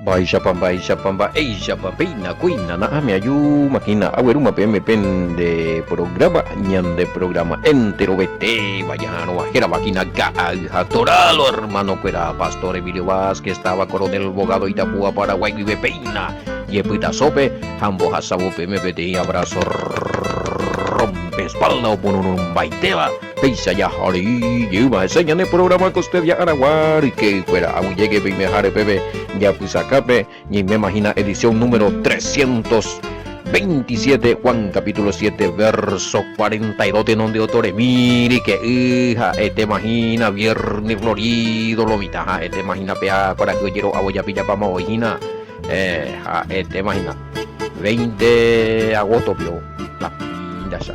Baisha pamba, eisha papina, cuina, na me ayu, máquina, agueruma PMP de programa, ñan de programa entero vete, vaya no bajera máquina, toralo hermano cuera, pastor Emilio Vázquez, estaba coronel abogado Itapúa, Paraguay, vive peina, yepita sope, jambo hasabo PMP de abrazo, rompe espalda o por un baiteba. Peisa ya hari, yuma enseñan el programa que usted ya araguar y que fuera aún llegue y me jare bebé ya pues acabe y me imagina edición número 327 Juan capítulo 7 verso 42 de donde otore mire que hija te imagina viernes florido lo mita te imagina pea para que quiero aboya pilla pa maojina te imagina 20 de agosto vio la pinda ya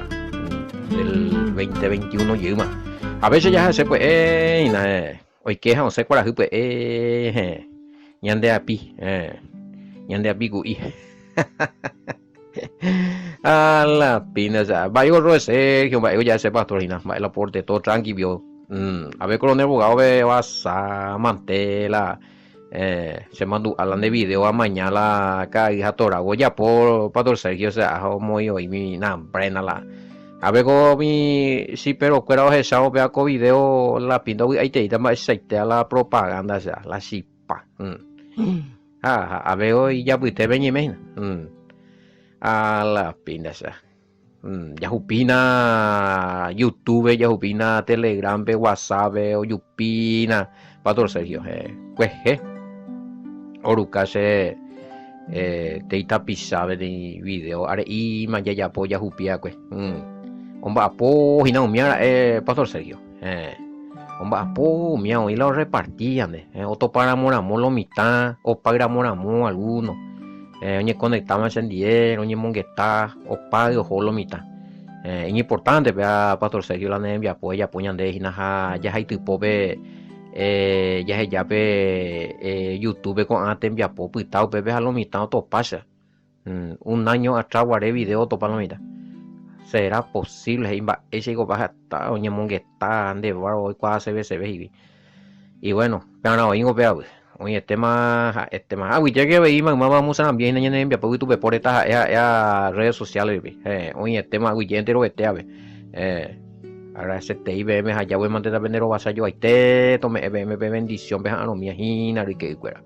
del 2021 yuma. A veces ya se pues hoy queja no sé cuál es pues ñande api gui. A la pina ya. Vaya ro Sergio, vaya ya se pastorina, vaya la porte todo tranquilo. A ver coronel abogado ve vas a mantela se mandó a la de video a mañana acá hija tora ya por pastor Sergio se muy hoy mi nambrena la a ver cómo mi sí pero cuero esa o vea con video la pinta ahí te da más aceite a la propaganda ya la chipa a ver hoy ya pues te ven y me a la pinta ya ya opina YouTube ya opina Telegram WhatsApp o Yupina Pastor Sergio pues oruca se te tapizabe de video are y ya apoya jupia pues Omba apo hina umia Pastor Sergio omba apo miao y lo repartían otro para moramo lo mitad o para moramo alguno oñe conectamos en 10 oñe mongueta o pago lo mitad es importante vea Pastor Sergio la nevia apoya apoyan de hina ya hay tipo be ya pe YouTube con ate envia popo y tal bebé a lo mitad to pasa un año atrás guardé video to para lo mitad será posible ese digo baja está oña mongueta ande baro hoy cuál se ve y bueno pero hoy no veo hoy este más hoy ya que veí mamá vamos a bien en envia poco YouTube por estas redes sociales hoy este más hoy entero este a ver ahora ese TIBM allá voy a mantener vender o vas a yo ahí te tome bendición veja no mi ajina y que fuera.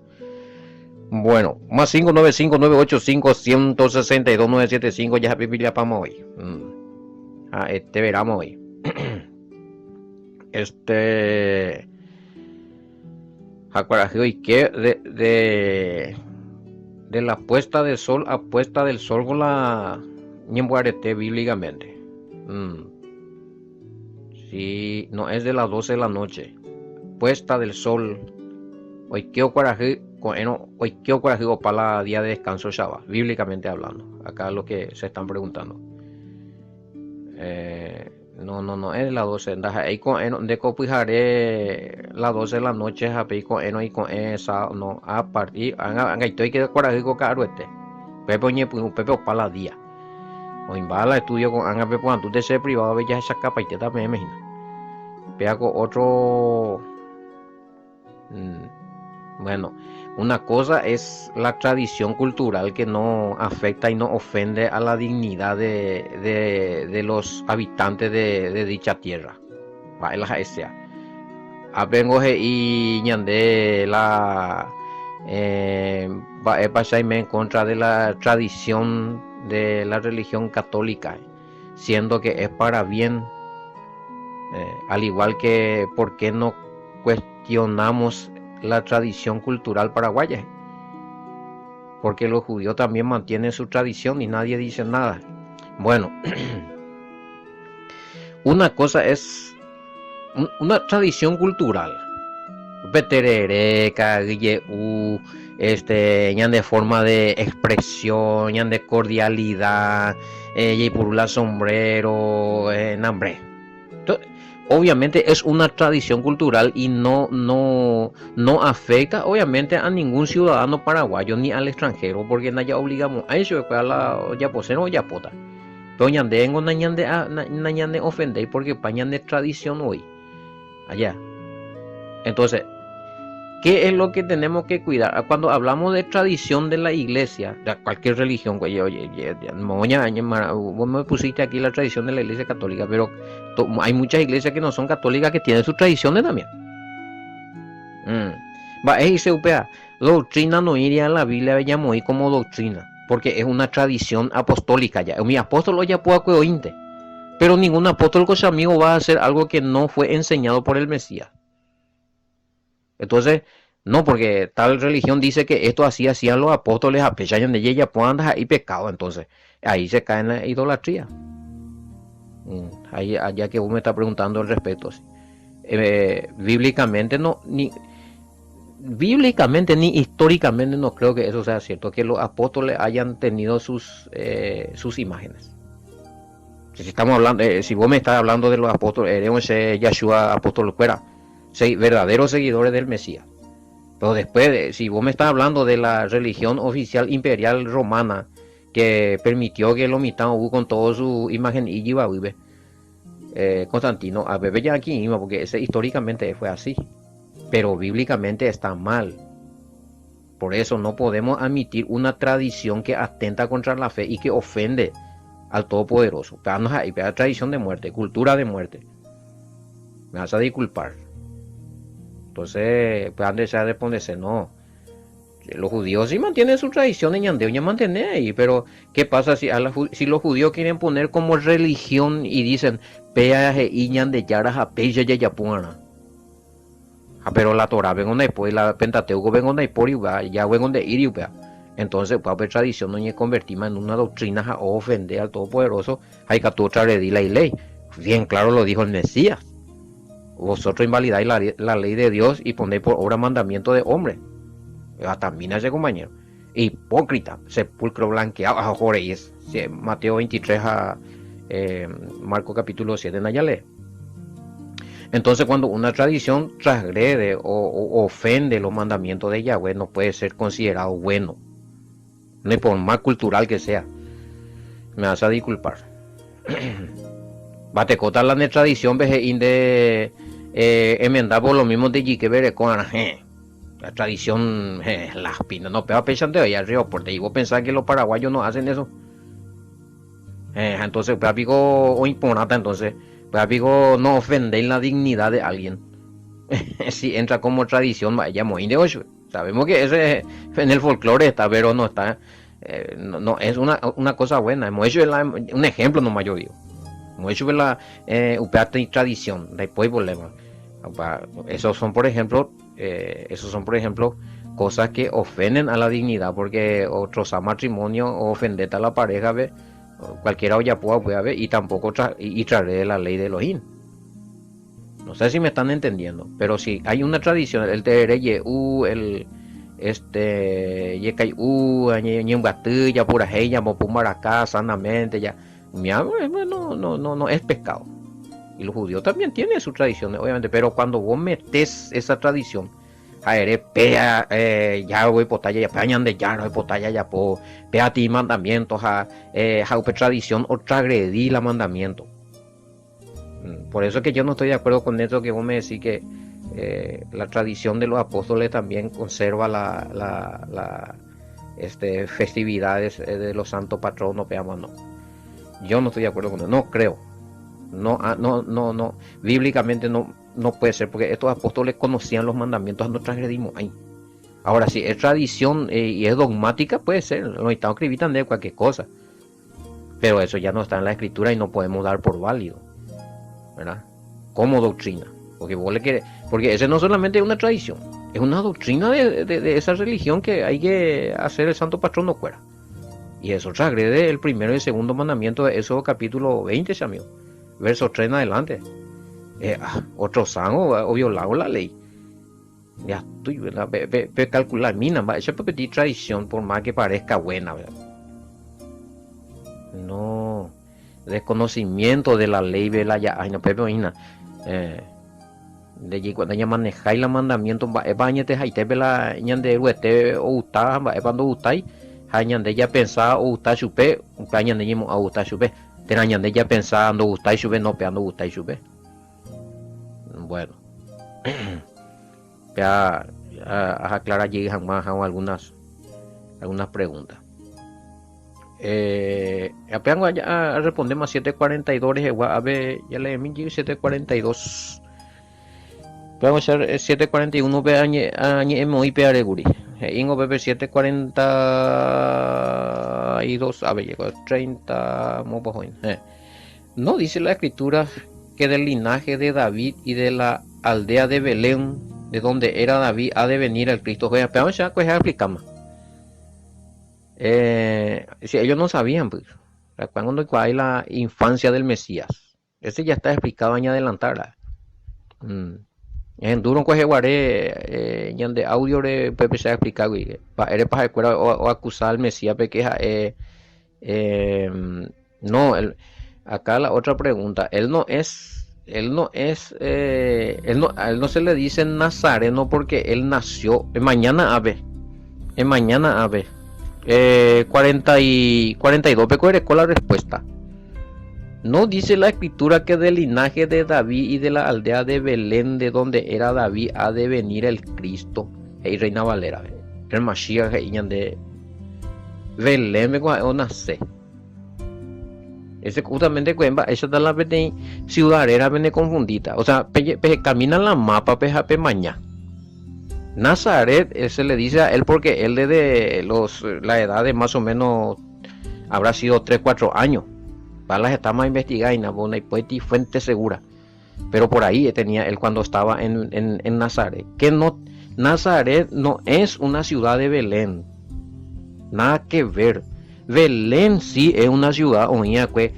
Bueno, más 595-985-162-975 ya Biblia para hoy. Veramos hoy. Hoy que de la puesta del sol a puesta del sol con la ñembuarete bíblicamente. Si no es de las 12 de la noche. Puesta del sol. Hoy que hoy qué coraje para la día de descanso Shabbat, bíblicamente hablando. Acá es lo que se están preguntando. No es la 12. Ahí con de copijaré las 12 de la noche y con esa no a partir estoy que coraje con caro Pepe para la día. O imbala estudio con anga pepe cuando tú te privado ya esa capa y te también me imagina. Pega con otro bueno, una cosa es la tradición cultural que no afecta y no ofende a la dignidad de los habitantes de dicha tierra. Va, el sea. Apengo y ñande la va en contra de la tradición de la religión católica, siendo que es para bien, al igual que por qué no cuestionamos la tradición cultural paraguaya, porque los judíos también mantienen su tradición y nadie dice nada. Bueno, una cosa es una tradición cultural, ñan de forma de expresión, ñan de cordialidad, y por la sombrero, nambre. Obviamente es una tradición cultural y no afecta obviamente a ningún ciudadano paraguayo ni al extranjero, porque no ya obligamos a eso que a la ya poseen ya pota. Pero ñande nañande ofender porque pañan de tradición hoy allá. Entonces ¿Qué es lo que tenemos que cuidar? Cuando hablamos de tradición de la iglesia, de cualquier religión, oye, vos me pusiste aquí la tradición de la iglesia católica, pero hay muchas iglesias que no son católicas que tienen sus tradiciones también. Va, es UPA. Doctrina no iría a la Biblia, llamo como doctrina, porque es una tradición apostólica ya. Mi apóstol ya puede cointe, pero ningún apóstol con su amigo va a hacer algo que no fue enseñado por el Mesías. Entonces, no, porque tal religión dice que esto así hacían los apóstoles, a pesar de ella puedan dejar ahí pecado, entonces ahí se cae en la idolatría. Ahí, allá que vos me estás preguntando al respecto, ¿sí? Bíblicamente bíblicamente ni históricamente no creo que eso sea cierto, que los apóstoles hayan tenido sus imágenes. Si estamos hablando, si vos me estás hablando de los apóstoles, eres Yahshua apóstol fuera, verdaderos seguidores del Mesías. Pero después, si vos me estás hablando de la religión oficial imperial romana que permitió que lo mitad con toda su imagen y iba vive, Constantino, a bebé ya aquí iba, porque ese históricamente fue así, pero bíblicamente está mal. Por eso no podemos admitir una tradición que atenta contra la fe y que ofende al Todopoderoso. Y tradición de muerte, cultura de muerte. Me vas a disculpar. Entonces, pues antes de responderse, no. Los judíos sí mantienen su tradición en Yandeo, ya mantienen ahí, pero ¿qué pasa si los judíos quieren poner como religión y dicen, peaje y de yaras a peya ya yapuana? Pero la Torah vengo de después, la Pentateuco vengo de por ya vengo de ir, entonces pues haber tradición no es convertirme en una doctrina a ofender al Todopoderoso, hay que tú traer la ley. Bien claro lo dijo el Mesías. Vosotros invalidáis la ley de Dios y ponéis por obra mandamiento de hombre. También ese compañero. Hipócrita, sepulcro blanqueado a Joreyes. Mateo 23 a Marco capítulo 7 en Ayale. Entonces cuando una tradición transgrede o ofende los mandamientos de Yahweh, no puede ser considerado bueno. No por más cultural que sea. Me vas a disculpar. Batecota la tradición vejeín de enmendar por lo mismo de Jique Bere con la tradición, las pinas, no, pero pensando ahí arriba, porque vos pensás que los paraguayos no hacen eso. Entonces, pues pico o imponata, entonces, pues pico no ofender la dignidad de alguien. Si entra como tradición, vaya muy de ocho. Sabemos que ese en el folclore está, pero no está, no es una cosa buena. Hemos hecho un ejemplo nomás yo digo. Hemos hecho la tradición, después volvemos. Esos son por ejemplo cosas que ofenden a la dignidad, porque otros a matrimonio o ofender a la pareja, ¿ve? Cualquiera ya puede ver, y tampoco traeré la ley de Elohim. No sé si me están entendiendo, pero si hay una tradición, el tereye el yekai ya pura heya mopumaracá sanamente ya no es pecado. Y los judíos también tienen sus tradiciones, obviamente, pero cuando vos metes esa tradición, pea ya voy potalla ya peñan de ya no potalla ya po pea ti mandamientos tradición o transgredí la mandamiento. Por eso es que yo no estoy de acuerdo con eso que vos me decís que la tradición de los apóstoles también conserva la festividades de los santos patronos, veamos, no. Yo no estoy de acuerdo con eso, no creo. No, bíblicamente no puede ser, porque estos apóstoles conocían los mandamientos, no transgredimos ahí. Ahora, si es tradición y es dogmática, puede ser, los estados escribitan de cualquier cosa, pero eso ya no está en la escritura y no podemos dar por válido, ¿verdad? Como doctrina, porque vos le querés, porque ese no solamente es una tradición, es una doctrina de esa religión que hay que hacer el santo patrón no fuera. Y eso transgrede el primero y el segundo mandamiento de Éxodo capítulo 20, amigo. Verso 3 en adelante. Otro sango o violado la ley. Ya estoy, ¿verdad? Calcular, mina, esa es tradición, por más que parezca buena, ¿verdad? No, desconocimiento de la ley, ¿verdad? Ya, ay, no, Pepe, mina. De cuando ya manejáis los mandamientos, bañete, jaite, ¿verdad? Ñande, ruete, o gustá, cuando gustáis, ñande, ya pensaba, o gustá, chupe, ñande, a gustá, chupe. Terañan de ella pensando gustar y sube, no peando gustar y sube. Bueno, ya a aclarar allí jamás algunas preguntas. Apenas ya respondemos a 742 a ver, ya le mi 742. Vamos a hacer 741 pe añe muy peare guri. Ingo pp 742 a ver llegó 30 mopojoin. No dice la escritura que del linaje de David y de la aldea de Belén, de donde era David, ha de venir el Cristo. Pero ya pues explicamos. Si ellos no sabían, pues, cuando hay la infancia del Mesías, ese ya está explicado en adelantar. En duro coge guaré de audio de Pepe se ha explicado y eres para escuela o acusar al Mesías pequeja no acá la otra pregunta, él no a él no se le dice nazareno porque él nació en mañana ave 42 peco con la respuesta. No dice la escritura que del linaje de David y de la aldea de Belén, de donde era David, ha de venir el Cristo. Hey, Reina Valera, el Mashiach de Belén, o nace. Ese justamente cuemba, esa da la ciudadera viene confundida. O sea, camina la mapa, pe mañana. Nazaret, se le dice a él porque él desde la edad de más o menos habrá sido 3-4 años. Balas está más investigada y no hay fuente segura. Pero por ahí tenía él cuando estaba en Nazaret. Que no, Nazaret no es una ciudad de Belén. Nada que ver. Belén sí es una ciudad, oía que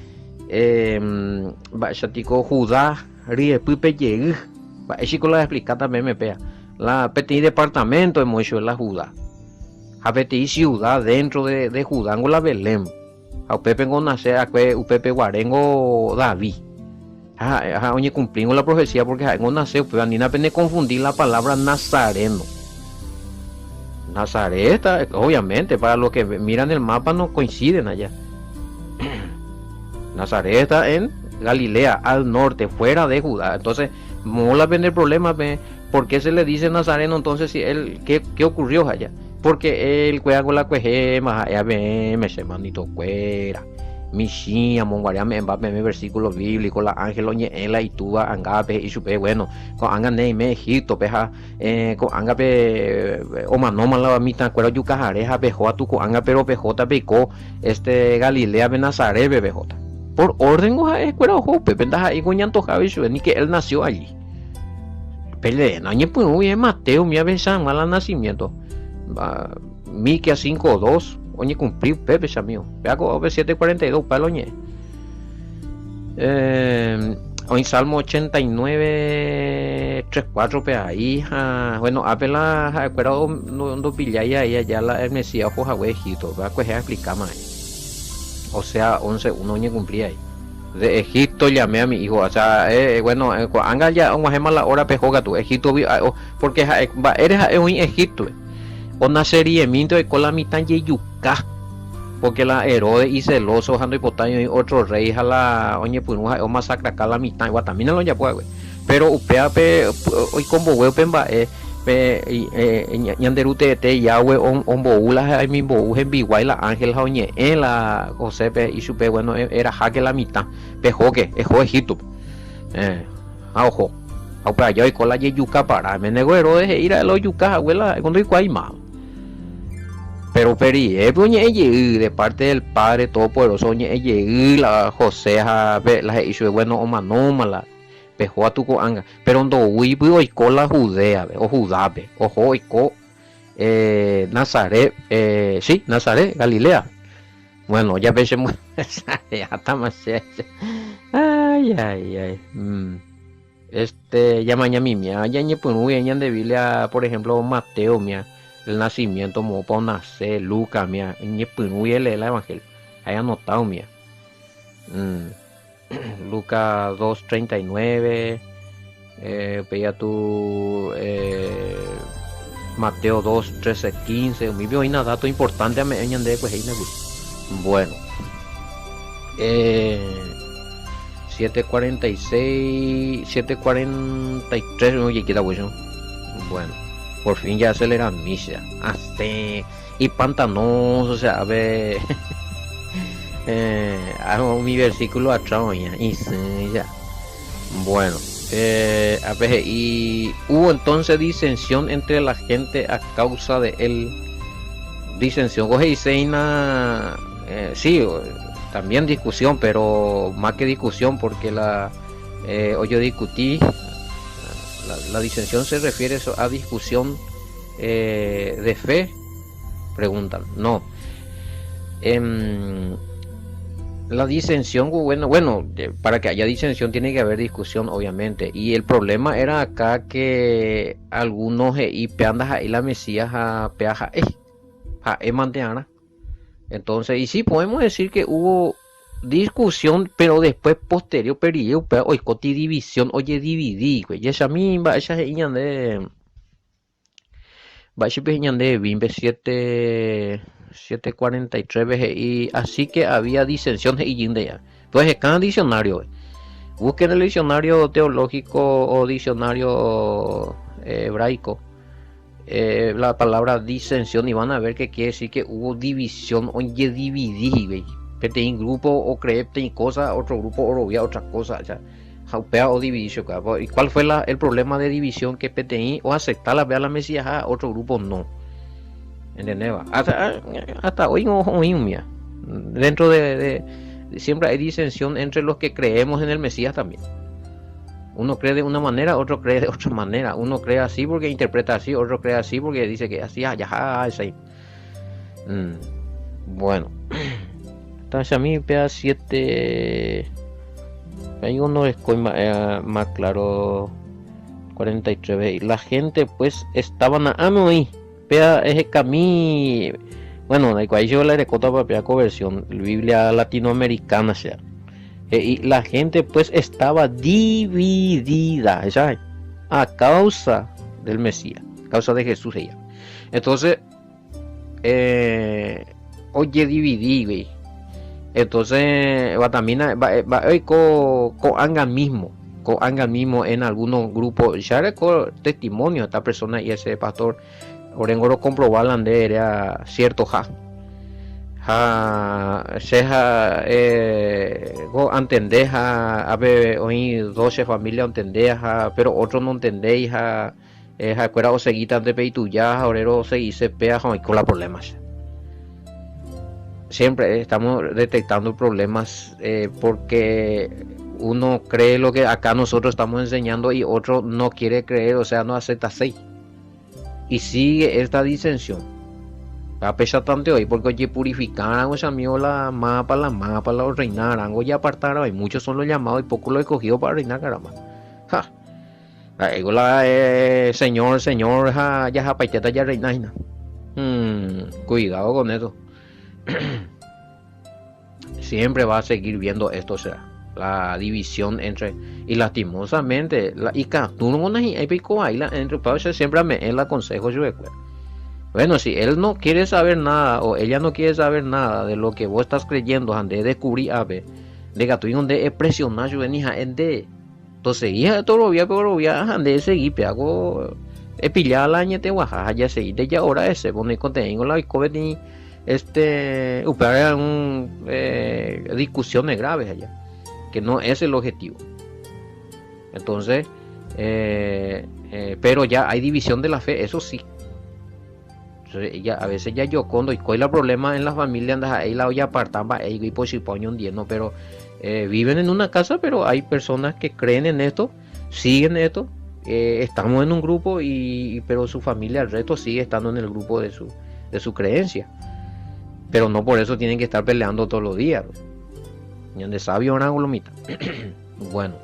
Judá, Riepupe Yeg, chico la explica también me pega. La petit departamento de Moisés la Judá. A petit ciudad dentro de Judá, en la Belén. A Pepe nace a Pepe Guarengo David. Oye, cumplimos la profecía porque nace, pero ni pene confundir la palabra nazareno. Nazaret, obviamente, para los que miran el mapa no coinciden allá. Nazaret está en Galilea, al norte, fuera de Judá. Entonces, no la ven el problema, ¿por qué se le dice nazareno? Entonces, si él, ¿qué ocurrió allá? Porque él juega con la cuejema, me se manito cuera. Mishia, monguaria, me versículo bíblico, la ángel oñe, la ituba, angape, y supe, bueno, con angane, me Egipto, peja, con angape, o manoma, la mitad, cuero, yucajareja, pejoa, tu, con angape, pero pejota, peco, Galilea, Benazaret, bebejota. Por orden, cuero, ojo, pepe, ahí, goñanto, javi, ni que él nació allí. Pele, no, pues, muy Mateo, mi abesan, mal nacimiento. Miquia 5:2. Oye, cumplí Pepe mío. Vea con 7:42 paloñe. Hoy Salmo 89:3-4 pe ahí. Bueno, apela acuerdo no pilla ahí allá el Mesías ojo de Egipto. Va a coger explicar más. O sea, 11:1 oye cumplí ahí. De Egipto llamé a mi hijo, o sea, bueno, anga ya vamos a la hora pejoga tu Egipto porque eres en Egipto. Una serie minto de cola mitad yuca porque la Herodes y celoso jando hipotaño y otro rey a la oñe punuja o masacra acá la mitad guatamina lo ya puede pero upea hoy con bowe pemba ñanderute te yahweh on boula hay mi bou en biguay ángel oñe en la Josepe y supe bueno era jaque la mitad pejoque ejo Egipto ojo para yo y cola yuca para me nego Herodes ir a los yuca abuela cuando hay cuay más. Pero de parte del Padre Todopoderoso, la José, la hizo bueno o manoma, la pejó a tu coanga. Pero no huí, con la Judea, o Judá, ojo, Nazaret, sí, Nazaret, Galilea. Bueno, ya ves, ya está más. Ay. Ya mañana mía, ya ni pues muy de Biblia, por ejemplo, Mateo, mía. El nacimiento como para nacer Lucas mía ni punuye el evangelio hay anotado mía Lucas 2:39 pilla tu Mateo 2:13-15 mi vio una dato importante a me de pues bueno 7:46 7:43 oye queda bueno por fin ya se le dan misa, así, y pantanoso, o sea, a ver, hago mi versículo atrás, ya, y sí, ya, bueno, a ver, y hubo entonces disensión entre la gente a causa de él, disensión, coge y seina, sí, también discusión, pero más que discusión, porque hoy yo discutí, la disensión se refiere a discusión de fe, preguntan, no. La disensión, bueno, para que haya disensión tiene que haber discusión, obviamente. Y el problema era acá que algunos y peandas ahí la mesías a peaja a manteana. Entonces, y sí, podemos decir que hubo discusión, pero después posterior periodo, hoy coti división, oye dividí, güey. Y esa misma, esa es de de Bimbe 743 veces y así que había disensión y ya. Entonces, cada diccionario, busquen el diccionario teológico o diccionario hebraico, la palabra disensión y van a ver que quiere decir que hubo división, oye dividí, que te un grupo o creepte y cosa, otro grupo o robia otra cosa, ya. Jaupea o división, ¿y cuál fue el problema de división? Que PTI o aceptar la vea la Mesías a otro grupo no, ¿entendés? Hasta hoy no mía. Dentro siempre hay disensión entre los que creemos en el Mesías también. Uno cree de una manera, otro cree de otra manera. Uno cree así porque interpreta así, otro cree así porque dice que así, ya, es ahí. Bueno, entonces a mí pega 7. Hay uno es más claro, 43. La gente pues estaban a ahí. Pea ese camí. Bueno, de cual yo la recota para conversión, Biblia latinoamericana, sea. Y la gente pues estaba dividida, ¿sabes? A causa del Mesías, a causa de Jesús ella. Entonces, oye dividí, güey. Entonces, va también con anga mismo en algunos grupos. Ya con testimonio de esta persona y ese pastor Orengoro comprobalan de era cierto go entendés a ver hoy 12 familias entendés pero otros no entendéis cuera o seguita de peituya orero se pea con los problemas. Siempre estamos detectando problemas porque uno cree lo que acá nosotros estamos enseñando y otro no quiere creer, o sea, no acepta así. Y sigue esta disensión. A pesar tanto hoy, porque oye purificar, o sea, mío la mapa, la reinar, algo ya apartar, hay muchos son los llamados y pocos los escogidos para reinar, caramba. Ja. Señor, ya japaiteta ya reina. Cuidado con eso. Siempre va a seguir viendo esto, o sea, la división entre, y lastimosamente, entre siempre me el aconsejo yo. Bueno, si él no quiere saber nada o ella no quiere saber nada de lo que vos estás creyendo, ande descubrir a ver, de que tú donde es presionar yo venía de, entonces hija de todo pero voy a ande seguir peago pillar la añete guajaja ya seguí de ya ahora ese pone contenido la COVID discusiones graves allá que no es el objetivo. Entonces pero ya hay división de la fe, eso sí. Entonces, a veces ya yo cuando hay la problema en las familias andas ahí la olla apartaba y pues si poño un pero viven en una casa, pero hay personas que creen en esto, siguen esto, estamos en un grupo pero su familia el resto sigue estando en el grupo de su creencia. Pero no por eso tienen que estar peleando todos los días. De sabio una golomita. Bueno.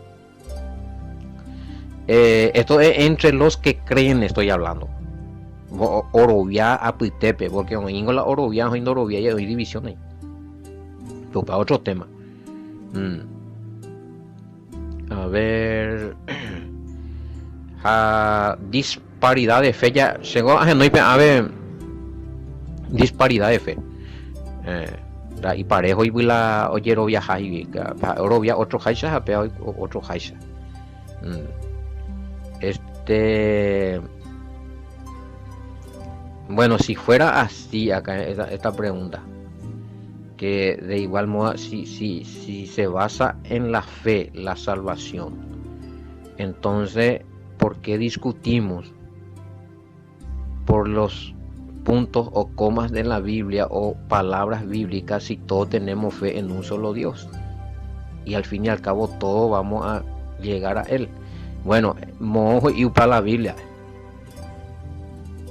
Esto es entre los que creen, estoy hablando. Orovia a Pitepe, porque en la Orovia y hay división ahí. Pero para otro tema. A ver. Disparidad de fe. Ya llegó a ver. Disparidad de fe. Y parejo y la oyero viajar y Orovia otro jaisa apea otro jaisa. Bueno, si fuera así acá esta pregunta, que de igual modo, si se basa en la fe, la salvación, entonces, ¿por qué discutimos por los puntos o comas de la Biblia o palabras bíblicas si todos tenemos fe en un solo Dios? Y al fin y al cabo todos vamos a llegar a Él. Bueno, mojo y para la Biblia,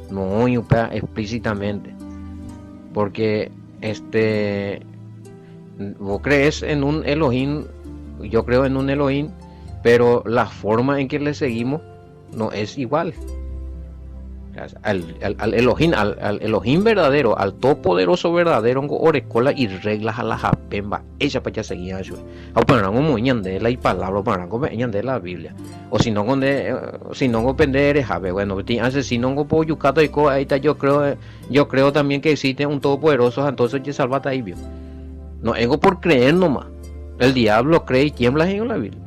mojo y para explícitamente, porque vos crees en un Elohim, yo creo en un Elohim, pero la forma en que le seguimos no es igual. Al Elohim, al Elohim verdadero, al todopoderoso verdadero, orecola y reglas a la japemba, ella para ya seguía eso. A para no moñan de la y palabra para no moñan de la Biblia. O si no con si no pender jabe, bueno, hace si no po yucato y co ahí está yo creo también que existe un todopoderoso, entonces ya salvata ahí vio. No vengo por creer nomás. El diablo cree y tiembla en la Biblia.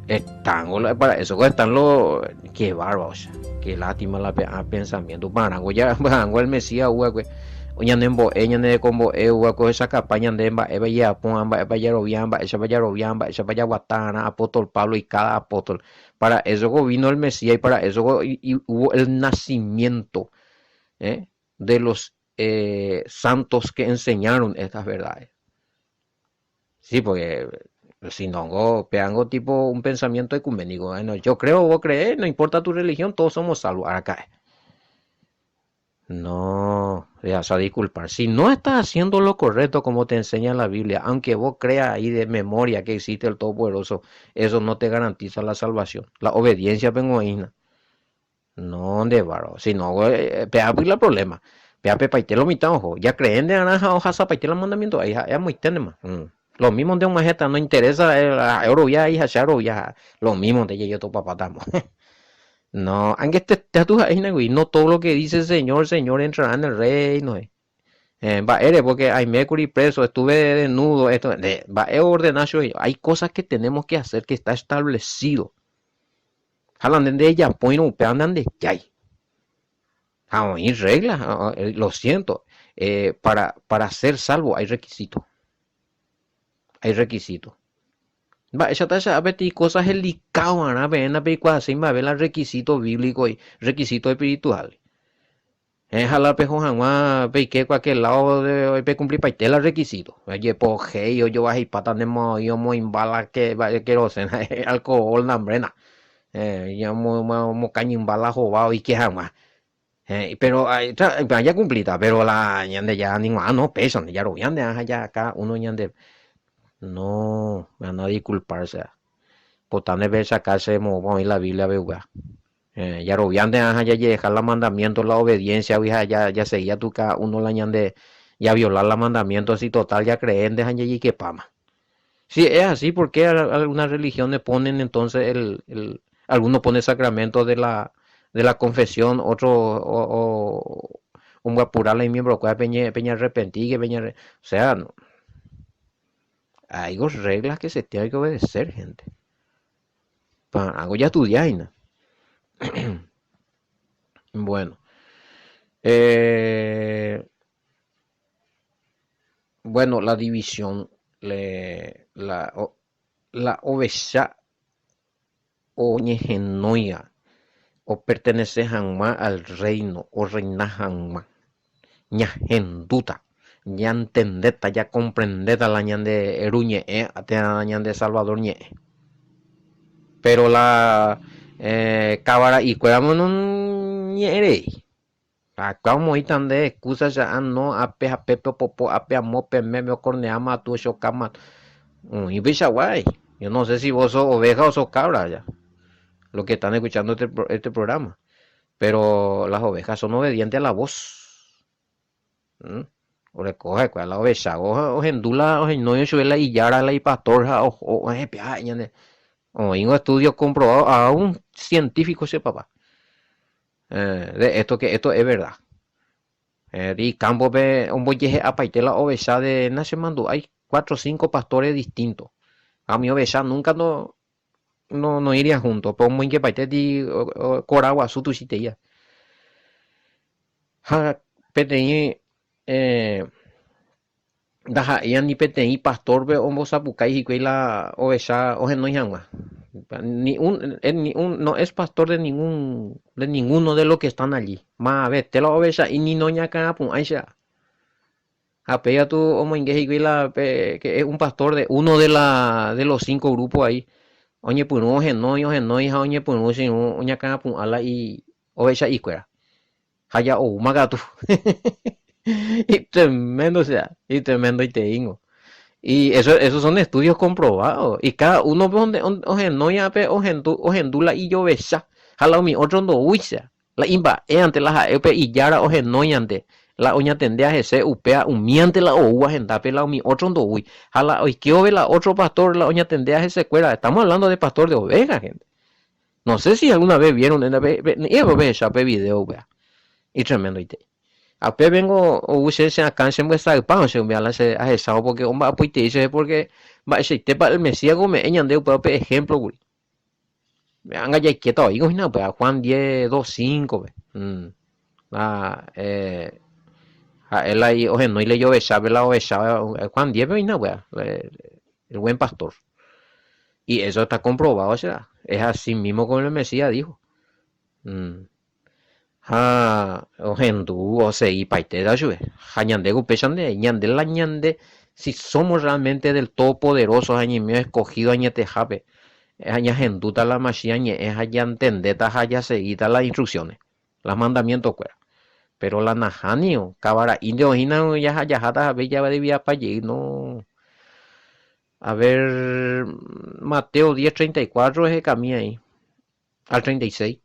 Están, para eso están los. Qué bárbaros. Qué lástima la pensamiento. Parango ya, parango el Mesías, hueco. Oñanembo, eñane combo, hueco, esa campaña de emba, eva ya, pamba, eva ya robiamba, esa vaya guatana, apóstol Pablo y cada apóstol. Para eso vino el Mesías y para eso y hubo el nacimiento de los santos que enseñaron estas verdades. Sí, porque si no, peango tipo un pensamiento ecuménico. Bueno, yo creo, vos crees, no importa tu religión, todos somos salvos. Acá. No, vas a disculpar. Si no estás haciendo lo correcto como te enseña la Biblia, aunque vos creas ahí de memoria que existe el Todopoderoso, eso no te garantiza la salvación. La obediencia pengoína. No, de varo. Si no, pea pues el problema. Pea pepaite lo mitad ojo. Ya creen de naranja hoja zapaite el mandamiento. Ahí es muy tenema. Lo mismo de un majeta, no interesa euro ya, hija, charo ya. Lo mismo de yo tu papá tamo. No, aunque te tu güey, no todo lo que dice el Señor entrará en el reino. Va, eres porque hay Mercury preso, estuve desnudo, esto, va, ordenación. Hay cosas que tenemos que hacer que está establecido. Jalan de ella, pues no, andan de que hay. Hay reglas, lo siento. Para ser salvo hay requisitos. Hay requisitos. Va, esa tasa a ver cosas delicadas, ¿no? Ven a ver cuál se va a ver el requisito bíblico y requisito espiritual. Jala pejo jamás ve que cualquier lado de pe cumplir paitela requisito. Oye, poje yo vas y patas de mo yo mo imbala que va que rosen alcohol nambrena. Ya mo caña imbala jobado y que jamás. Pero ya cumplita, pero la ñande ya ni más no pesan, ya lo ñande ya acá uno ñande no, a nadie disculparse. Potane ver sacarse mo y la Biblia veuga. Ya lo ñande ya dejar la mandamiento, la obediencia, ya seguía tu cada uno la ñande ya violar la mandamiento así total ya creen dejan y que pama. Si es así, ¿por qué algunas religiones ponen entonces algunos ponen sacramento de la confesión, otro un guapurala y miembro que peña arrepentí, que peña, o sea, no, hay dos reglas que se tienen que obedecer, gente. Algo ya estudiáis, ¿no? Bueno, eh, bueno, la división, la oveja o ñegenoia o pertenece jamás al reino o reina jamás. Ña genduta, ya entendeta, ya comprendeta la ñan de Eruñe, la ñan de Salvador ñe. Pero la cabara y cuidamos un ñere. Acá como ahí tan de excusas ya no ape a pepe popo ape a mope meme corneama tu chocama. Y bicha guay. Yo no sé si vos sos oveja o sos cabra ya. Los que están escuchando este programa. Pero las ovejas son obedientes a la voz. ¿Mm? O recoge cuál la oveja o gendula o no yo la y yara la y pastorja o o en un estudio comprobado a un científico ese papá de esto que esto es verdad. Y campo ve un boyeje a paite la oveja de Nachemandú hay 4 o 5 pastores distintos. A mi oveja nunca no iría juntos, pero muy que paite di coragua su tu ya. Ja, peteĩ, eh, ndaha'éi ni peteĩ pastorpe ombosapukái hikuái la ovecha ohenói hag̃ua. No es pastor de ninguno de los que están allí. Más vete la ovecha y ni no ñakãpu'ãicha. Apea tu omoingue hikuái que es un pastor de uno de los 5 grupos ahí. Oñepyrũ ohenói ha oñepyrũ che oñakãpu'ãla y ovecha ikuéra. Ha ya oúma katu. Y tremendo, o sea, y tremendo y te digo. Y esos son estudios comprobados. Y cada uno ojenói ohendula y yovecha. Hala mi otro no uisa. La imba ante la jaepe y yara ojenói ante. La oña tendea ese upea umiante la oua gendape la mi otro no uy. Hala hoy que ove la otro pastor la oña tendea ese cuera. Estamos hablando de pastor de ovejas, gente. No sé si alguna vez vieron en la video, vea. Y tremendo y te. Ape vengo o use se alcance muestra pan se me ala se a esa porque un va pues dice porque va ese te para el mesías come en ande para ejemplo güey. Me anga ya quieto ahí no pues Juan 10:2:5 la a él ahí oje no y le yo sabe la oveja Juan 10 no pues el buen pastor. Y eso está comprobado, o sea, es así mismo como el Mesías dijo. Ojendu o sei paite da ayude. Hañande gupechande, ñande la ñande. Si somos realmente del todopoderoso, añimio escogido, añete jape. Aña genduta la machiañe, es allá entendeta, allá seguida las instrucciones, los mandamientos, cuera. Pero la najanio, cabara indio, ya allá jata, ya va de vía para allí, no. A ver, Mateo 10:34 es el camino ahí, al 36.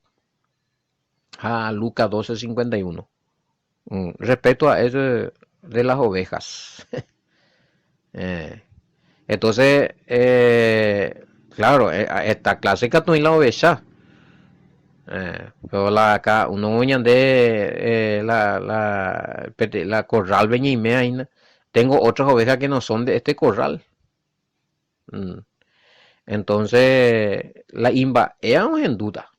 Lucas 12:51. Respecto a eso de las ovejas. eh, entonces, claro, esta clásica no es la oveja. Pero acá uno de la corral veña y mea. Tengo otras ovejas que no son de este corral. Entonces, la imba es en duda.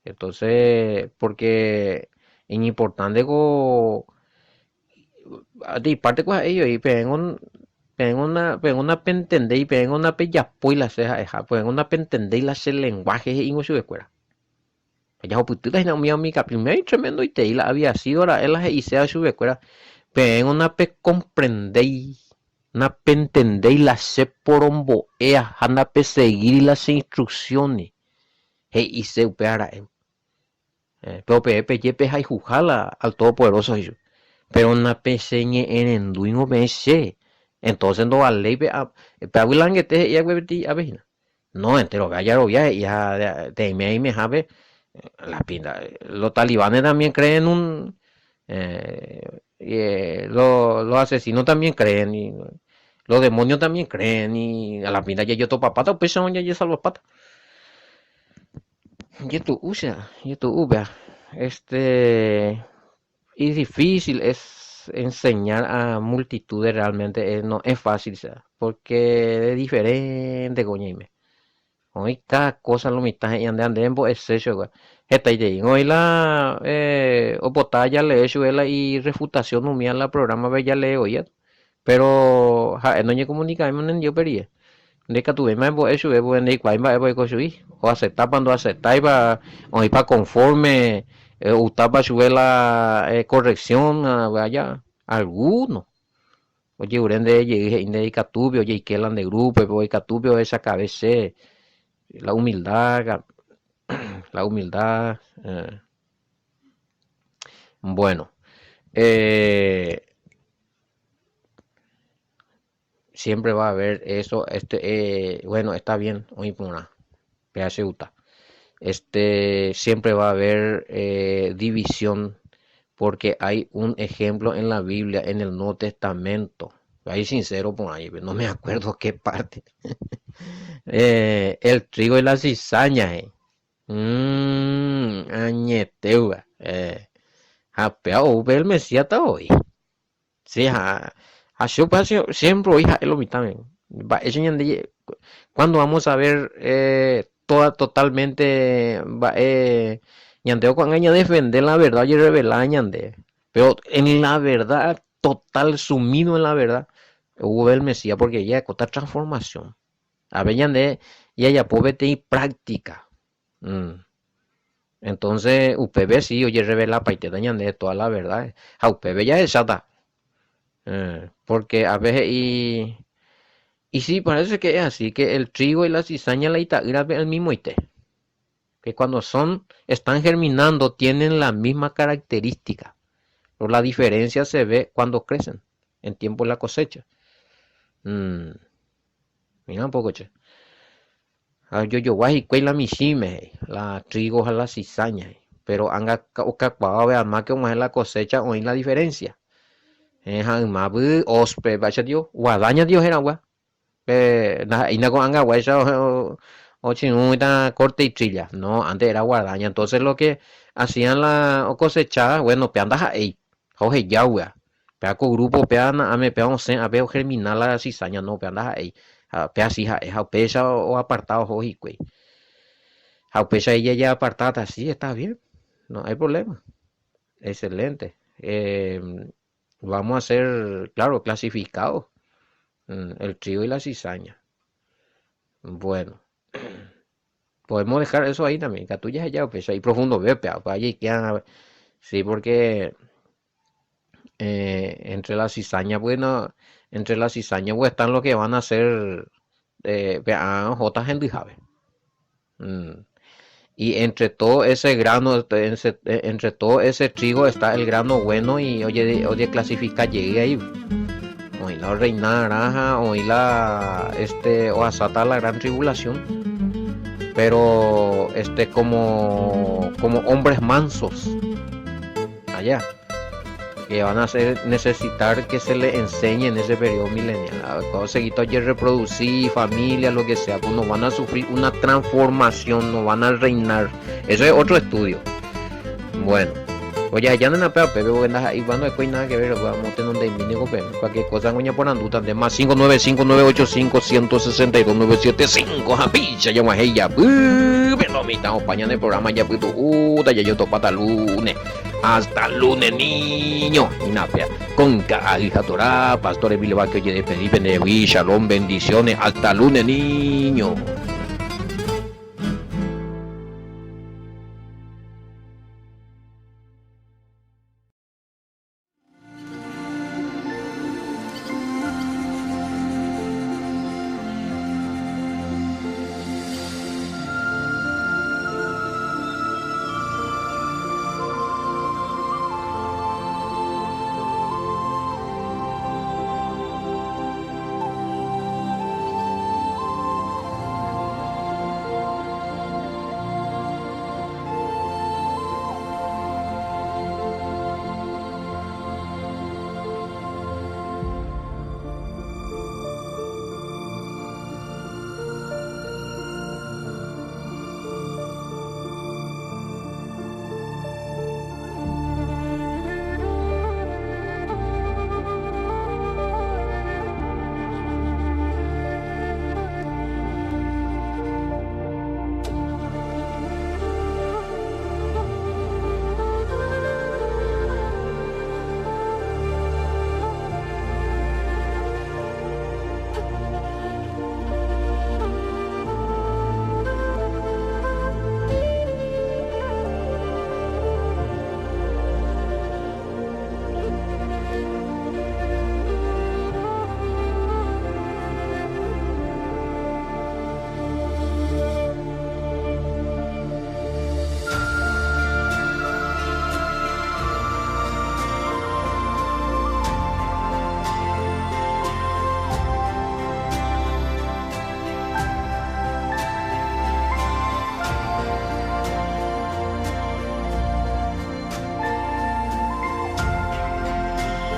Entonces, porque es importante de parte con ellos y peguen una pentende y peguen una pellapo y la ceja, peguen una pentende y la se lenguaje y su escuela. Ya oputita y no mi amiga primero y tremendo y te y la había sido la él y sea su escuela. Peguen una pe comprendéis, una pentende y la se porombo anda pe seguir las instrucciones. Y se upeara pero pepe yepe hay jujala al todopoderoso ellos. Pero una peseñe en enduingo meche. Entonces no vale pe aguilanguete y agüeti avejina. No, entero gallo ya te me jabe la pinta. Los talibanes también creen los asesinos también creen y los demonios también creen y a la pinta ya yo topa pata pues son ya yo salvo pata. Y tu uva, y difícil es enseñar a multitudes realmente, no es fácil, sea, porque es diferente, coñime. Hoy cada cosa lo mitad y ande en es eso, esta idea, hoy o batalla le hecho y refutación no mía la programa ve ya le oye, pero no hay comunicación en yo pería. De que tuve más eso es bueno y cuál va a construir o aceptar cuando aceptar iba o iba conforme usted va a subir la corrección vaya alguno oye urende llegué de catubio oye que eran de grupo oye catubio esa cabeza la humildad la humildad bueno eh, siempre va a haber eso bueno está bien hoy por una PHUTA. Siempre va a haber división porque hay un ejemplo en la Biblia, en el Nuevo Testamento. Ahí sincero por ahí, no me acuerdo qué parte. El trigo y la cizaña. Añeteua. Japeao, el Mesías está hoy. Sí, siempre hija es lo mismo también. Cuando vamos a ver totalmente ñandeo con aña defender la verdad y revelar ñande. Pero en la verdad, total, sumido en la verdad, hubo el Mesías porque ya con esta transformación. A ver, ñande, ya puede tener práctica. Mm. Entonces, UPB sí, oye, revela paite ñande toda la verdad. A UPB ya es chata. Porque a veces y sí, parece que es así, que el trigo y la cizaña la itaira el mismo ite. Que cuando están germinando, tienen la misma característica. Pero la diferencia se ve cuando crecen, en tiempo de la cosecha. Mira un poco, che. Yo guay, cuela mishime, la trigo a la cizaña. Pero anga cacuado, vean más que más en la cosecha, o en la diferencia. Más ospe, vaya Dios, guadaña Dios era gua. Y no con anga guay, o chinguita corte y trilla. No, antes era guadaña. Entonces lo que hacían la cosechada, bueno, peandas ahí. Jorge Yahweh. Pea con grupo, pea na me pea a veo germinar la cizaña, no, pea anda ahí. Pea si ja pecha o apartado, Jorge, güey. Ja pecha ella ya apartada, sí, está bien. No hay problema. Excelente. Vamos a hacer, claro, clasificados. El trigo y la cizaña. Bueno. Podemos dejar eso ahí también. Que tuya ya, pues ahí profundo veo, pea. Allí quedan. Sí, porque entre la cizaña, bueno, entre la cizaña pues, están los que van a ser J. Henry Jave. Y entre todo ese grano, entre todo ese trigo está el grano bueno y oye clasifica llegué ahí. Hoy la reina naranja, hoy la o asata la gran tribulación. Pero como hombres mansos allá. Que van a necesitar que se le enseñe en ese periodo milenial. Cuando se quita y reproducir, familia, lo que sea, pues no van a sufrir una transformación, no van a reinar. Eso es otro estudio. Bueno, oye, allá en la PAP, pero ahí cuando hay nada que ver, vamos a tener un domínio, cualquier cosa, coña por anduta, de más 595-985-1062-975, japicha, yo más ella, pero me estamos pañando el programa ya, pues ya yo topo hasta lunes. Hasta lunes, niño. Inapia. Con Calija Torá, Pastor Emilio Vaque, oye, de pedir, shalom, bendiciones. Hasta lunes, niño.